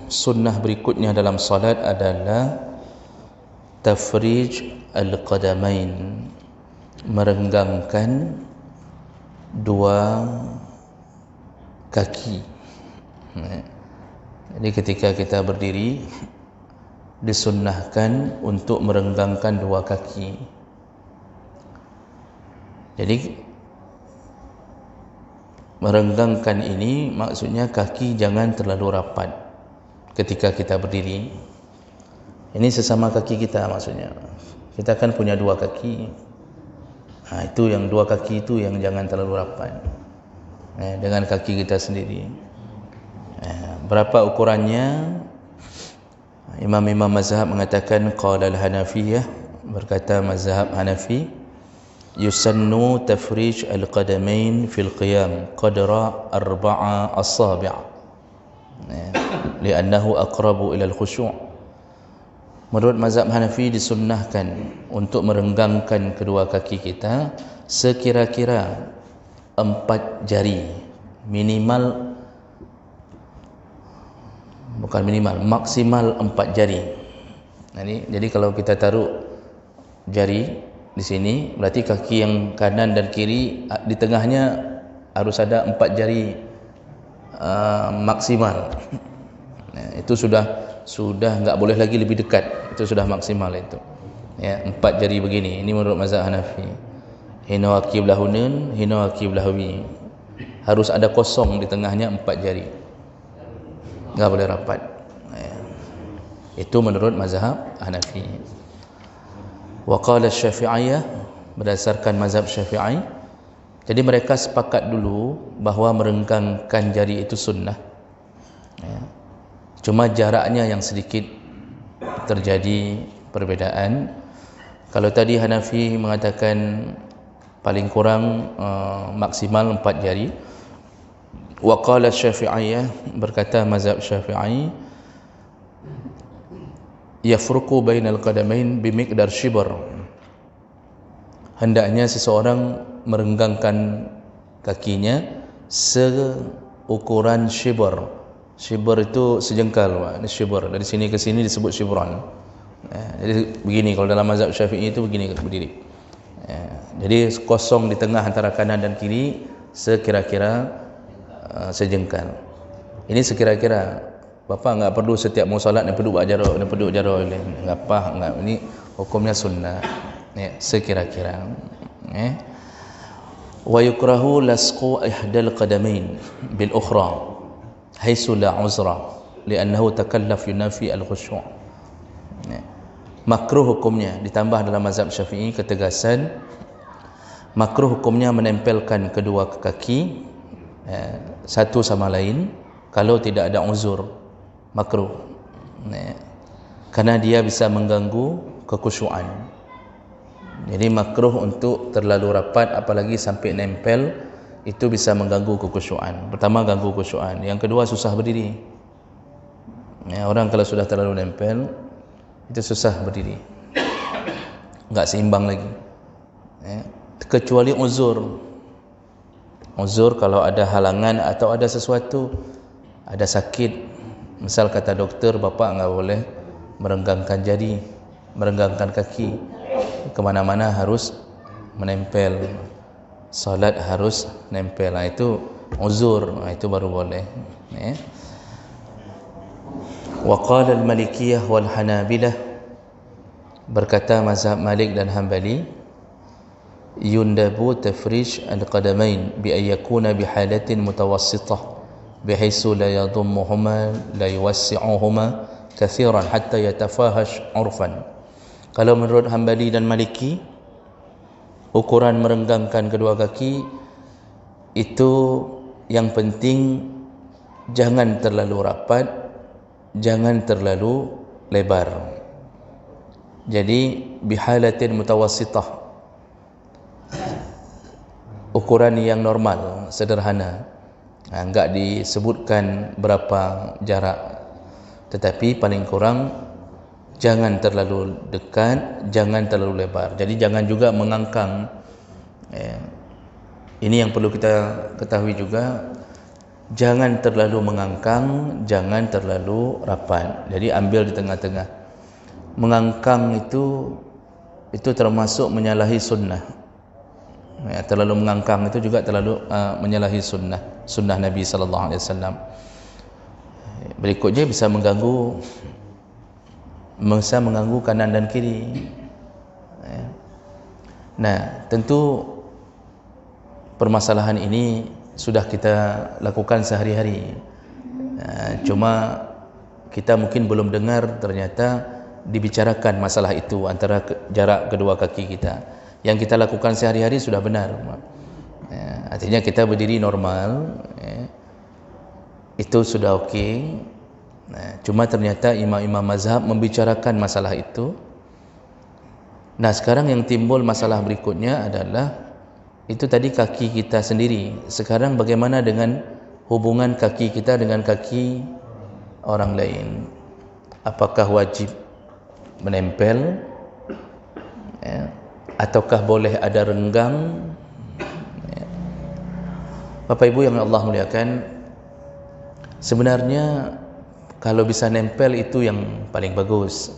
sunnah berikutnya dalam salat adalah tafrij al-qadamain, merenggangkan dua kaki. Jadi ketika kita berdiri disunnahkan untuk merenggangkan dua kaki. Jadi merenggangkan ini maksudnya kaki jangan terlalu rapat ketika kita berdiri. Ini sesama kaki kita maksudnya. Kita kan punya dua kaki. Itu yang dua kaki itu yang jangan terlalu rapat dengan kaki kita sendiri. Berapa ukurannya? Imam-imam mazhab mengatakan qala al-Hanafiyah, berkata mazhab Hanafi, yusannu tafrij al-qadamain fil qiyam qadra 4 asabi' li'annahu aqrabu ila al-khusyu'. Menurut mazhab Hanafi disunnahkan untuk merenggangkan kedua kaki kita sekira-kira 4 jari, maksimal 4 jari. Jadi kalau kita taruh jari di sini, berarti kaki yang kanan dan kiri di tengahnya harus ada 4 jari maksimal. Itu sudah enggak boleh lagi lebih dekat, itu sudah maksimal itu. 4 jari begini. Ini menurut mazhab Hanafi. Hina wa qiblah hunun, hina wa qiblah wi. Harus ada kosong di tengahnya 4 jari. Enggak boleh rapat. Itu menurut mazhab Hanafi. Wa qala Syafi'iyah, berdasarkan mazhab Syafi'i, jadi mereka sepakat dulu bahawa merenggangkan jari itu sunnah. Cuma jaraknya yang sedikit terjadi perbezaan. Kalau tadi Hanafi mengatakan paling kurang maksimal 4 jari. Wa qala Syafi'iyah, berkata mazhab Syafi'i, yafruqu bainal qadamain bimiqdar shibr. Hendaknya seseorang merenggangkan kakinya seukuran shibr. Shibr itu sejengkal, shibr. Dari sini ke sini disebut shibran. Jadi begini, kalau dalam mazhab Syafi'i itu begini berdiri. Jadi kosong di tengah antara kanan dan kiri sekira-kira sejengkal. Ini sekira-kira. Bapa enggak perlu setiap mau solat nak duduk jarak, enggak apa, enggak. Ini hukumnya sunnah. Sekira-kira. Wa yukrahu lasqu ihdal qadamain bil ukhra haitsu la uzra li'annahu takallaf yunafi al-khusyu'. Makruh hukumnya, ditambah dalam mazhab Syafi'i ketegasan, makruh hukumnya menempelkan kedua kaki satu sama lain kalau tidak ada uzur. Makruh, karena dia bisa mengganggu kekhusyuan. Jadi makruh untuk terlalu rapat, apalagi sampai nempel, itu bisa mengganggu kekhusyuan. Pertama, ganggu kekhusyuan. Yang kedua, susah berdiri. Orang kalau sudah terlalu nempel, itu susah berdiri, enggak seimbang lagi. Kecuali uzur. Kalau ada halangan atau ada sesuatu, ada sakit, misal kata doktor, bapa enggak boleh merenggangkan jari, merenggangkan kaki, kemana-mana harus menempel, salat harus nempel. Itu uzur, itu baru boleh. Wa qala al-Malikiyah wal Hanabilah, berkata mazhab Malik dan Hambali, yundabu tafrij al-qadamain bi an yakuna bi halatin mutawassitah bihaisu la yadhummuhuma la yuwassi'uhuma kathiran hatta yatafahash urfan. Kalau menurut Hambali dan Maliki, ukuran merenggangkan kedua kaki itu yang penting jangan terlalu rapat, jangan terlalu lebar. Jadi bihalatin mutawassitah, ukuran yang normal, sederhana. Enggak disebutkan berapa jarak, tetapi paling kurang jangan terlalu dekat, jangan terlalu lebar. Jadi jangan juga mengangkang. Ini yang perlu kita ketahui juga. Jangan terlalu mengangkang, jangan terlalu rapat. Jadi ambil di tengah-tengah. Mengangkang itu termasuk menyalahi sunnah. Ya, terlalu mengangkang itu juga terlalu menyalahi sunnah Nabi sallallahu alaihi wasallam. Berikutnya bisa mengganggu kanan dan kiri. Ya. Nah, tentu permasalahan ini sudah kita lakukan sehari-hari. Cuma kita mungkin belum dengar ternyata dibicarakan masalah itu antara jarak kedua kaki kita. Yang kita lakukan sehari-hari sudah benar. Artinya kita berdiri normal, itu sudah okey. Cuma ternyata imam-imam mazhab membicarakan masalah itu. Nah, sekarang yang timbul masalah berikutnya adalah itu tadi kaki kita sendiri. Sekarang bagaimana dengan hubungan kaki kita dengan kaki orang lain? Apakah wajib menempel? Ataukah boleh ada renggang? Bapak Ibu yang Allah muliakan, sebenarnya kalau bisa nempel itu yang paling bagus.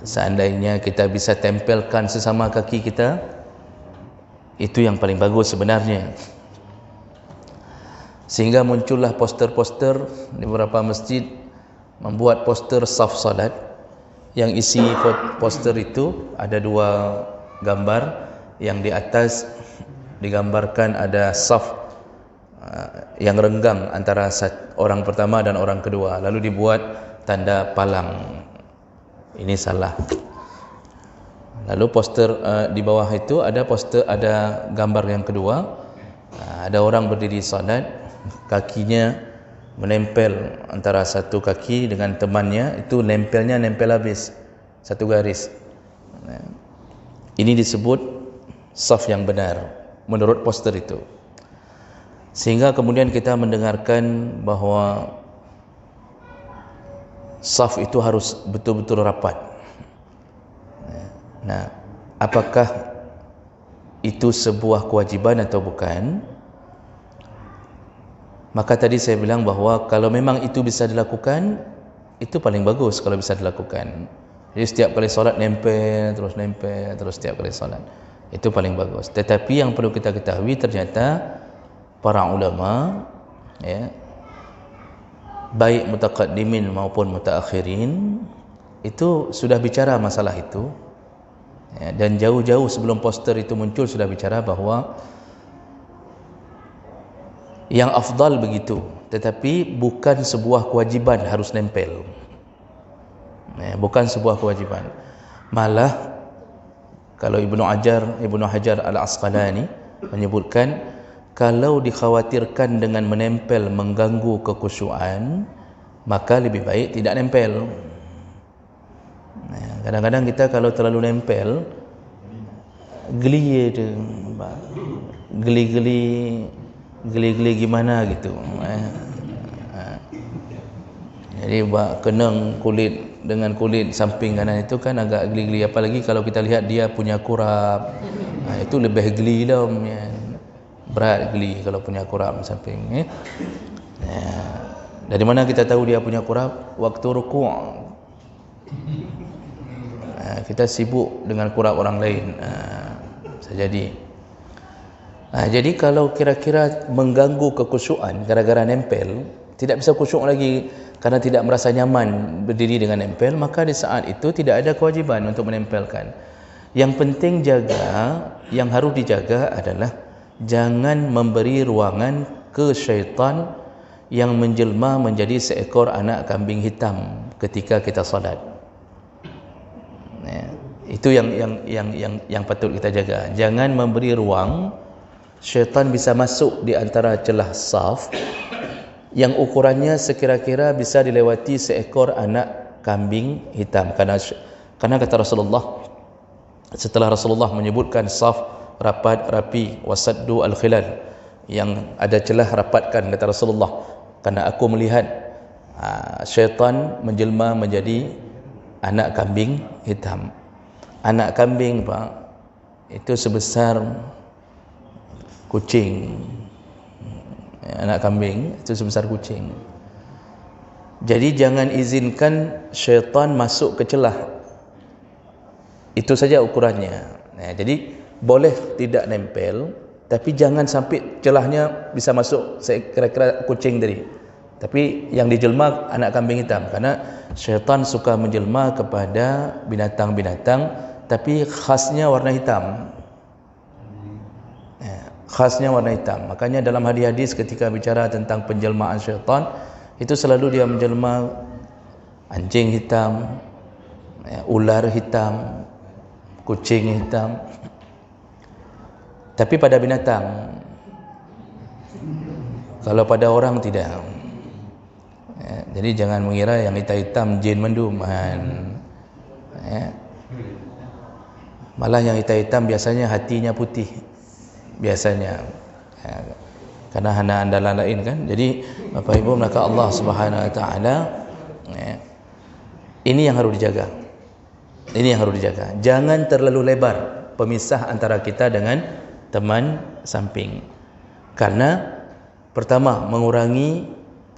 Seandainya kita bisa tempelkan sesama kaki kita, itu yang paling bagus sebenarnya. Sehingga muncullah poster-poster di beberapa masjid membuat poster saf salat, yang isi poster itu ada dua gambar. Yang di atas digambarkan ada saf yang renggang antara orang pertama dan orang kedua, lalu dibuat tanda palang. Ini salah. Lalu poster di bawah itu ada gambar yang kedua. Ada orang berdiri salat, kakinya menempel antara satu kaki dengan temannya, itu nempel habis satu garis. Ini disebut saf yang benar menurut poster itu. Sehingga kemudian kita mendengarkan bahawa saf itu harus betul-betul rapat. Nah, apakah itu sebuah kewajiban atau bukan? Maka tadi saya bilang bahawa kalau memang itu bisa dilakukan, itu paling bagus kalau bisa dilakukan. Jadi setiap kali solat nempel terus setiap kali solat. Itu paling bagus. Tetapi yang perlu kita ketahui, ternyata para ulama, baik mutaqaddimin maupun mutaakhirin, itu sudah bicara masalah itu. Dan jauh-jauh sebelum poster itu muncul sudah bicara bahawa yang afdal begitu, tetapi bukan sebuah kewajiban harus nempel. Bukan sebuah kewajiban. Malah kalau Ibnu Hajar Al-Asqalani menyebutkan, kalau dikhawatirkan dengan menempel mengganggu kekhusyuan, maka lebih baik tidak nempel. Kadang-kadang kita kalau terlalu nempel, geli gimana gitu. Jadi kenang kulit dengan kulit samping kanan itu kan agak geli-geli, apalagi kalau kita lihat dia punya kurap. Itu lebih geli lah, berat geli kalau punya kurap samping. Dari mana kita tahu dia punya kurap? Waktu rukuk. Kita sibuk dengan kurap orang lain. Jadi kalau kira-kira mengganggu kekhusyuan gara-gara nempel, tidak bisa khusyuk lagi karena tidak merasa nyaman berdiri dengan nempel, maka di saat itu tidak ada kewajiban untuk menempelkan. Yang penting yang harus dijaga adalah jangan memberi ruangan ke syaitan yang menjelma menjadi seekor anak kambing hitam ketika kita salat. Itu yang patut kita jaga. Jangan memberi ruang syaitan bisa masuk di antara celah saf yang ukurannya sekira-kira bisa dilewati seekor anak kambing hitam. Karena kata Rasulullah, setelah Rasulullah menyebutkan saf rapat, rapi, wasaddu al-khilal, yang ada celah rapatkan, kata Rasulullah, karena aku melihat syaitan menjelma menjadi anak kambing hitam. Anak kambing, Pak, itu sebesar kucing. anak kambing itu sebesar kucing. Jadi jangan izinkan syaitan masuk ke celah. Itu saja ukurannya. Jadi boleh tidak nempel, tapi jangan sampai celahnya bisa masuk kira-kira kucing tadi. Tapi yang dijelma anak kambing hitam, karena syaitan suka menjelma kepada binatang-binatang, tapi khasnya warna hitam. Khasnya warna hitam. Makanya dalam hadis-hadis ketika bicara tentang penjelmaan syaitan, itu selalu dia menjelma anjing hitam, ular hitam, kucing hitam. Tapi pada binatang, kalau pada orang tidak. Jadi jangan mengira yang hitam-hitam jin mendum. Malah yang hitam-hitam biasanya hatinya putih. Biasanya. Karena hana andalan lain kan. Jadi Bapak Ibu, maka Allah Subhanahu wa taala, ini yang harus dijaga. Ini yang harus dijaga. Jangan terlalu lebar pemisah antara kita dengan teman samping. Karena pertama, mengurangi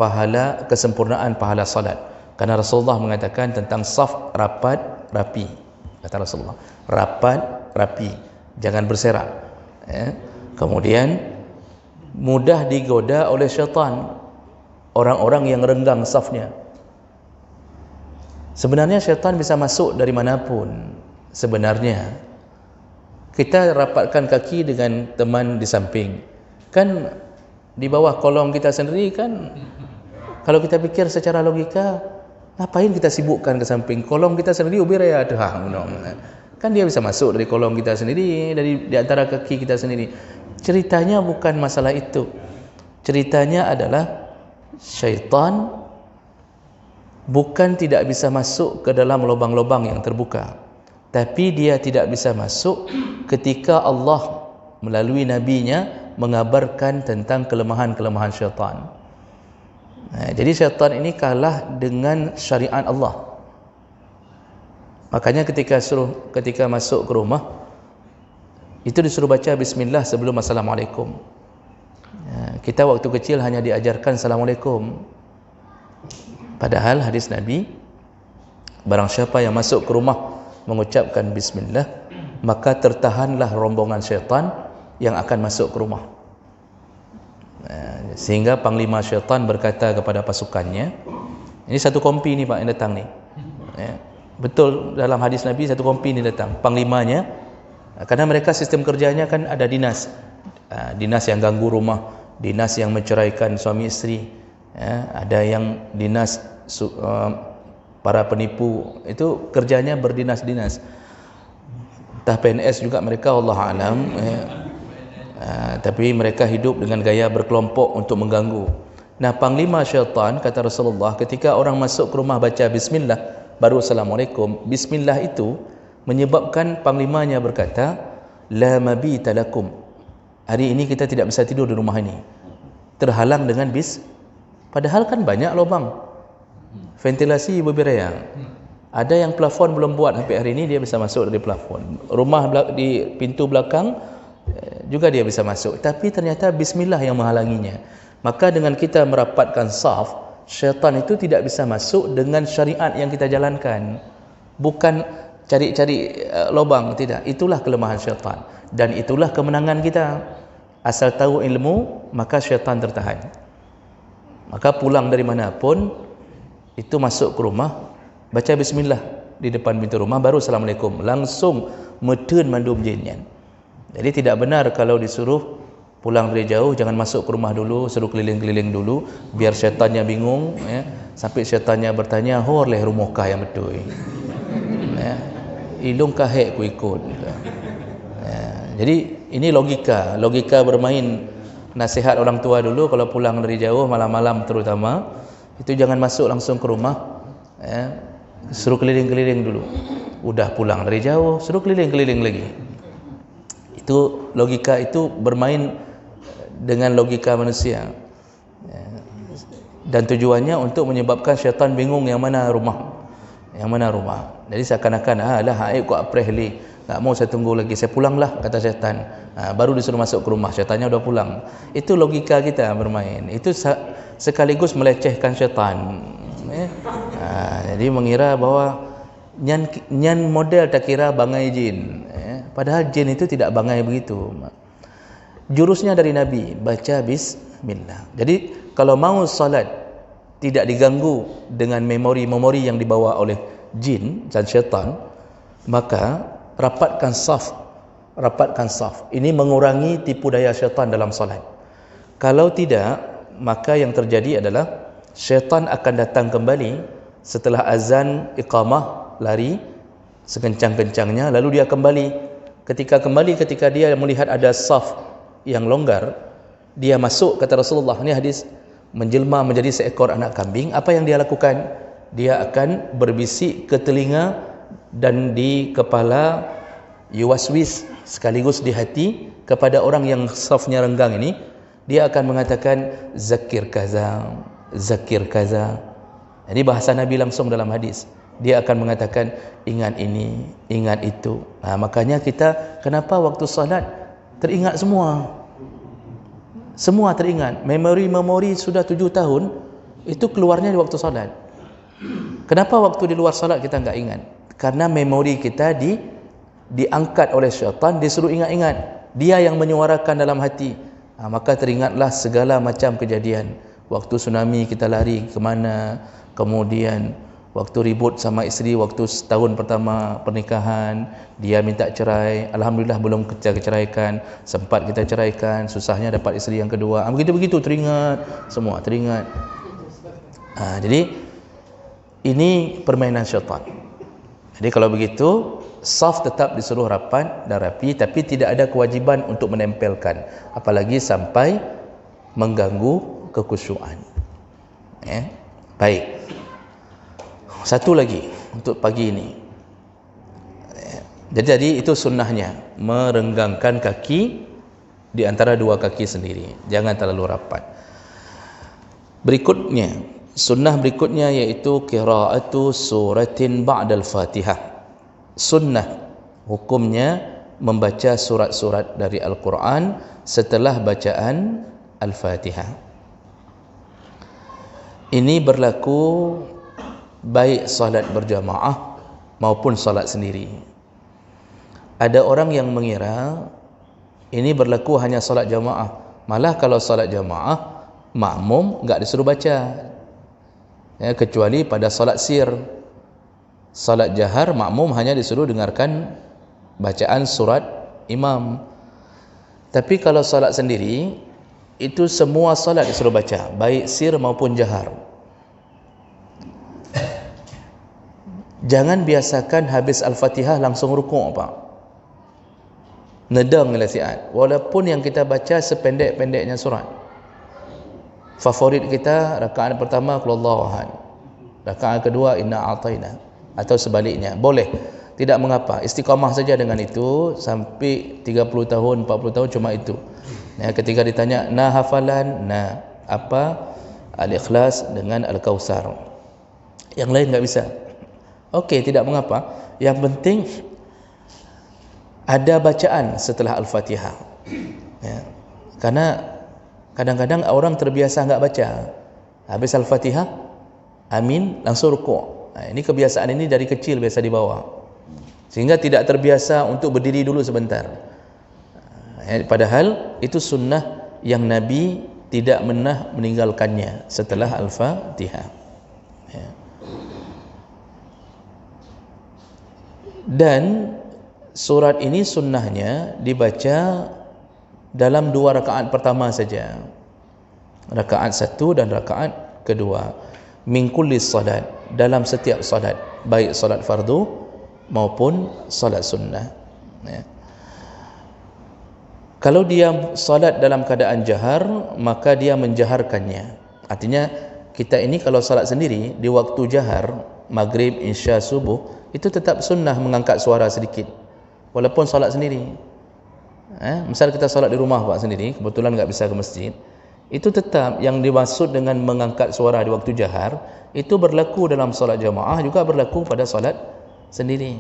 pahala, kesempurnaan pahala salat. Karena Rasulullah mengatakan tentang saf rapat rapi. Kata Rasulullah, rapat rapi, jangan berserak. Kemudian mudah digoda oleh syaitan orang-orang yang renggang safnya. Sebenarnya syaitan bisa masuk dari manapun. Sebenarnya kita rapatkan kaki dengan teman di samping, kan di bawah kolong kita sendiri kan. Kalau kita pikir secara logika, ngapain kita sibukkan ke samping kolong kita sendiri? Ubiraya adhang, kan dia bisa masuk dari kolong kita sendiri, dari di antara kaki kita sendiri. Ceritanya bukan masalah itu. Ceritanya adalah syaitan bukan tidak bisa masuk ke dalam lubang-lubang yang terbuka, tapi dia tidak bisa masuk ketika Allah melalui nabinya mengabarkan tentang kelemahan-kelemahan syaitan. Jadi syaitan ini kalah dengan syariat Allah. Makanya ketika masuk ke rumah itu disuruh baca bismillah sebelum assalamualaikum. Kita waktu kecil hanya diajarkan assalamualaikum. Padahal hadis Nabi, barang siapa yang masuk ke rumah mengucapkan bismillah, maka tertahanlah rombongan syaitan yang akan masuk ke rumah. Sehingga panglima syaitan berkata kepada pasukannya, ini satu kompi ni Pak yang datang ni. Betul, dalam hadis Nabi satu kompi ni datang, panglimanya, karena mereka sistem kerjanya kan ada dinas. Dinas yang ganggu rumah, dinas yang menceraikan suami isteri, ada yang dinas para penipu, itu kerjanya berdinas-dinas. Entah PNS juga mereka, Allah alam. Tapi mereka hidup dengan gaya berkelompok untuk mengganggu. Nah, panglima syaitan, kata Rasulullah, ketika orang masuk ke rumah baca bismillah baru assalamualaikum, bismillah itu menyebabkan panglimanya berkata, la mabita lakum, hari ini kita tidak bisa tidur di rumah ini, terhalang dengan padahal kan banyak lubang ventilasi beberapa. Ada yang plafon belum buat, sampai hari ini dia bisa masuk dari plafon. Rumah di pintu belakang juga dia bisa masuk, tapi ternyata bismillah yang menghalanginya. Maka dengan kita merapatkan saf, syaitan itu tidak bisa masuk dengan syariat yang kita jalankan. Bukan cari-cari lubang, tidak. Itulah kelemahan syaitan, dan itulah kemenangan kita. Asal tahu ilmu, maka syaitan tertahan. Maka pulang dari manapun, itu masuk ke rumah, baca bismillah di depan pintu rumah, baru assalamualaikum, langsung medun mandum jinnya. Jadi tidak benar kalau disuruh pulang dari jauh, jangan masuk ke rumah dulu, suruh keliling-keliling dulu, biar syaitannya bingung, sampai syaitannya bertanya, hor leh rumah kah yang betul, ilung kahek ku ikut. Jadi ini logika bermain. Nasihat orang tua dulu, kalau pulang dari jauh malam-malam terutama, itu jangan masuk langsung ke rumah, suruh keliling-keliling dulu. Udah pulang dari jauh, suruh keliling-keliling lagi. Itu logika itu bermain dengan logika manusia, dan tujuannya untuk menyebabkan syaitan bingung yang mana rumah. Jadi seakan-akan lah aib ku apreh li Tak mau saya tunggu lagi, saya pulanglah, kata syaitan. Baru disuruh masuk ke rumah, syaitannya udah pulang. Itu logika kita bermain. Itu sekaligus melecehkan syaitan. Jadi mengira bahawa nyan model tak kira bangai jin. Padahal jin itu tidak bangai begitu. Jurusnya dari Nabi, baca bismillah. Jadi kalau mau salat tidak diganggu dengan memori-memori yang dibawa oleh jin dan syaitan, maka rapatkan saf. Ini mengurangi tipu daya syaitan dalam salat. Kalau tidak, maka yang terjadi adalah syaitan akan datang kembali setelah azan iqamah, lari sekencang-kencangnya, lalu dia kembali. Ketika dia melihat ada saf yang longgar, dia masuk, kata Rasulullah, ini hadis, menjelma menjadi seekor anak kambing. Apa yang dia lakukan? Dia akan berbisik ke telinga dan di kepala, yuwaswis, sekaligus di hati kepada orang yang safnya renggang ini. Dia akan mengatakan zakir kaza. Jadi bahasa Nabi langsung dalam hadis. Dia akan mengatakan ingat ini, ingat itu. Makanya kita, kenapa waktu salat teringat semua teringat. Memori sudah 7 tahun itu keluarnya di waktu salat. Kenapa waktu di luar salat kita enggak ingat? Karena memori kita diangkat oleh syaitan, disuruh ingat-ingat. Dia yang menyuarakan dalam hati. Maka teringatlah segala macam kejadian. Waktu tsunami kita lari ke mana, kemudian waktu ribut sama isteri, waktu setahun pertama pernikahan, dia minta cerai, alhamdulillah belum kita ceraikan, sempat kita ceraikan, susahnya dapat isteri yang kedua. Begitu-begitu teringat, semua teringat. Jadi ini permainan syaitan. Jadi kalau begitu, saf tetap disuruh rapat dan rapi, tapi tidak ada kewajiban untuk menempelkan, apalagi sampai mengganggu kekhusyuan. Baik. Satu lagi untuk pagi ini. Jadi itu sunnahnya, merenggangkan kaki di antara dua kaki sendiri, jangan terlalu rapat. Berikutnya, sunnah berikutnya yaitu qiraatu suratin ba'dal Fatihah. Sunnah hukumnya membaca surat-surat dari Al-Quran setelah bacaan Al-Fatihah. Ini berlaku baik salat berjamaah maupun salat sendiri. Ada orang yang mengira ini berlaku hanya salat jamaah. Malah kalau salat jamaah, makmum enggak disuruh baca. Kecuali pada salat sir. Salat jahar, makmum hanya disuruh dengarkan bacaan surat imam. Tapi kalau salat sendiri, itu semua salat disuruh baca, baik sir maupun jahar. Jangan biasakan habis Al-Fatihah langsung rukuk, Pak. Nedang lasiat. Walaupun yang kita baca sependek-pendeknya surat. Favorit kita rakaat pertama qul huwallahu ahad. Rakaat kedua inna a'taina, atau sebaliknya. Boleh. Tidak mengapa. Istiqamah saja dengan itu sampai 30 tahun, 40 tahun cuma itu. Ketika ditanya hafalan, apa? Al-Ikhlas dengan Al-Kautsar. Yang lain enggak bisa. Okey, tidak mengapa. Yang penting ada bacaan setelah Al-Fatihah. Karena kadang-kadang orang terbiasa enggak baca. Habis Al-Fatihah, amin, langsung rukuk. Ini kebiasaan ini dari kecil biasa dibawa. Sehingga tidak terbiasa untuk berdiri dulu sebentar. Padahal itu sunnah yang Nabi tidak pernah meninggalkannya setelah Al-Fatihah. Dan surat ini sunnahnya dibaca dalam 2 rakaat pertama saja. Rakaat 1 dan rakaat kedua. Min kulli salat, dalam setiap salat, baik salat fardu maupun salat sunnah. Kalau dia salat dalam keadaan jahar, maka dia menjaharkannya. Artinya kita ini kalau salat sendiri di waktu jahar, maghrib, isya, subuh, itu tetap sunnah mengangkat suara sedikit walaupun salat sendiri. Misal kita salat di rumah Pak sendiri, kebetulan enggak bisa ke masjid, itu tetap yang dimaksud dengan mengangkat suara di waktu jahar itu berlaku dalam salat jamaah, juga berlaku pada salat sendiri.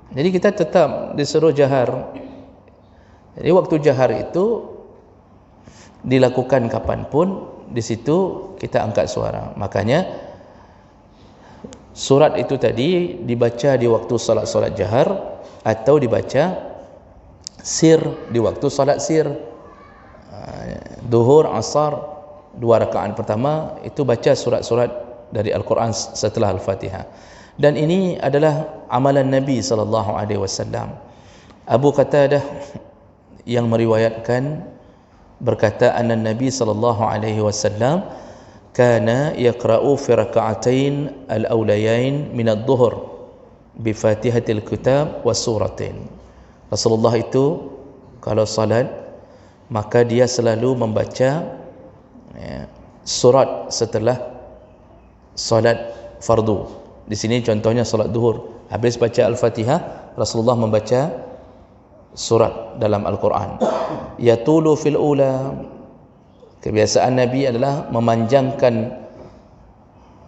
Jadi kita tetap disuruh jahar. Jadi waktu jahar itu dilakukan kapanpun, di situ kita angkat suara. Makanya surat itu tadi dibaca di waktu solat jahar atau dibaca sir di waktu solat sir. Duhur, asar, 2 rakaat pertama itu baca surat-surat dari Al-Quran setelah Al-Fatihah. Dan ini adalah amalan Nabi SAW. Abu Qatadah yang meriwayatkan berkata anna Nabi SAW kana yaqra'u fi raka'atain al-awlayain min ad-dhuhr bi Fatihatil Kitab wa suratain. Rasulullah itu kalau salat maka dia selalu membaca surat setelah salat fardu. Di sini contohnya salat duhur, habis baca Al-Fatihah, Rasulullah membaca surat dalam Al-Quran. Yatulu fil ula, kebiasaan Nabi adalah memanjangkan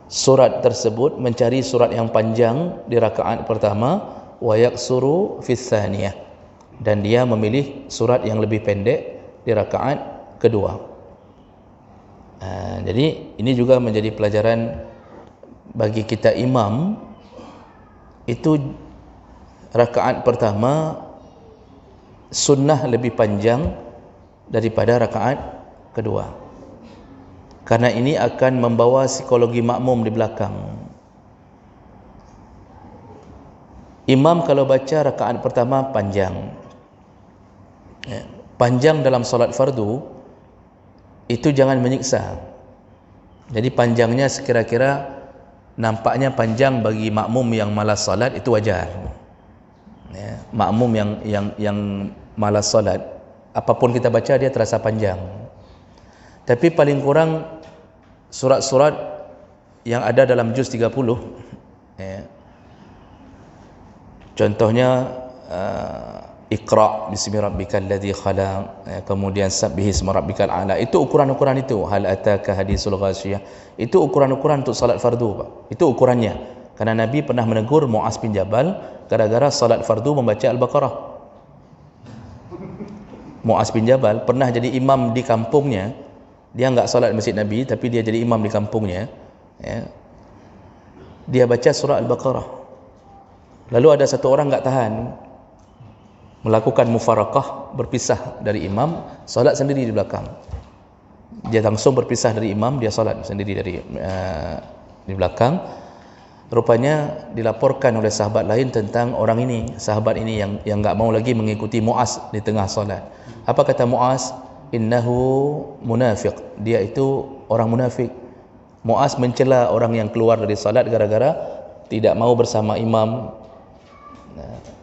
surat tersebut, mencari surat yang panjang di rakaat pertama, wa yaksuru fis tsaniyah, dan dia memilih surat yang lebih pendek di rakaat kedua. Jadi ini juga menjadi pelajaran bagi kita imam. Itu rakaat pertama sunnah lebih panjang daripada rakaat kedua, karena ini akan membawa psikologi makmum di belakang. Imam kalau baca rakaat pertama panjang, panjang dalam solat fardu, itu jangan menyiksa. Jadi panjangnya sekira-kira nampaknya panjang bagi makmum yang malas salat, itu wajar. Makmum yang malas salat, apapun kita baca dia terasa panjang. Tapi paling kurang surat-surat yang ada dalam juz 30, contohnya Iqra bismi rabbikal ladzi khalaq, kemudian sabbih isma rabbikal a'la, itu ukuran-ukuran itu. Hal ataka hadisul ghasyiyah, itu ukuran-ukuran untuk salat fardu, Pak. Itu ukurannya. Karena Nabi pernah menegur Muaz bin Jabal gara-gara salat fardu membaca Al-Baqarah. Muaz bin Jabal pernah jadi imam di kampungnya. Dia enggak salat masjid Nabi, tapi dia jadi imam di kampungnya, Dia baca surah Al-Baqarah. Lalu ada satu orang enggak tahan, melakukan mufarakah, berpisah dari imam, salat sendiri di belakang. Dia langsung berpisah dari imam, dia salat sendiri di belakang. Rupanya dilaporkan oleh sahabat lain tentang orang ini, sahabat ini yang enggak mau lagi mengikuti Muaz di tengah salat. Apa kata Muaz? Innahu munafiq, dia itu orang munafik. Muaz mencela orang yang keluar dari salat gara-gara tidak mau bersama imam.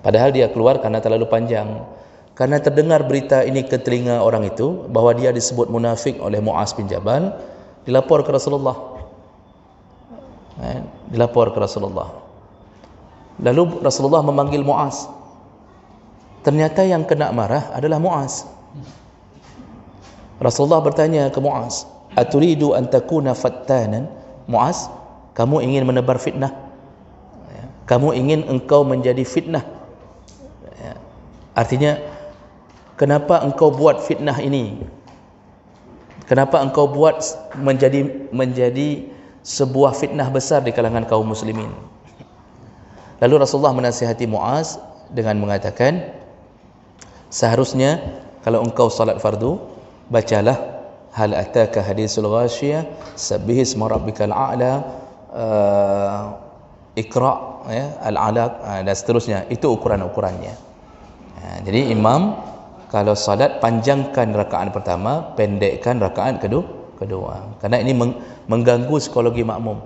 Padahal dia keluar karena terlalu panjang. Karena terdengar berita ini ke telinga orang itu, bahwa dia disebut munafik oleh Muaz bin Jabal, dilapor ke Rasulullah. Dilapor ke Rasulullah. Lalu Rasulullah memanggil Muaz. Ternyata yang kena marah adalah Muaz. Rasulullah bertanya ke Muaz, aturidu an takuna fattanan? Muaz, kamu ingin menebar fitnah? Kamu ingin engkau menjadi fitnah? Artinya, kenapa engkau buat fitnah ini? Kenapa engkau buat menjadi sebuah fitnah besar di kalangan kaum muslimin? Lalu Rasulullah menasihati Muaz dengan mengatakan, seharusnya kalau engkau salat fardu, bacalah hal ataka hadisul ghasyiyah, sabbih isma rabbikal a'la, Iqra, al-alaq, dan seterusnya. Itu ukuran-ukurannya. Jadi imam kalau salat, panjangkan rakaat pertama, pendekkan rakaat kedua. Karena ini mengganggu psikologi makmum.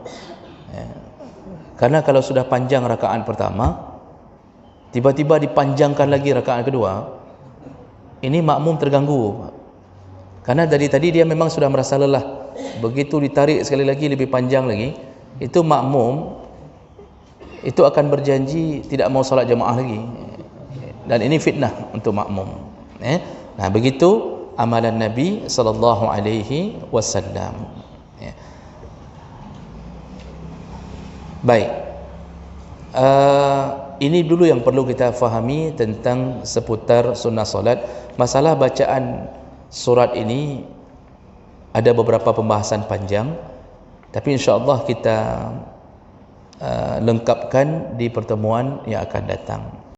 Karena kalau sudah panjang rakaat pertama, tiba-tiba dipanjangkan lagi rakaat kedua, ini makmum terganggu. Karena dari tadi dia memang sudah merasa lelah, begitu ditarik sekali lagi lebih panjang lagi, itu makmum itu akan berjanji tidak mau salat jamaah lagi, dan ini fitnah untuk makmum. Nah, begitu amalan Nabi sallallahu alaihi wasallam. Baik, ini dulu yang perlu kita fahami tentang seputar sunnah solat. Masalah bacaan surat ini ada beberapa pembahasan panjang, tapi insya-Allah kita lengkapkan di pertemuan yang akan datang.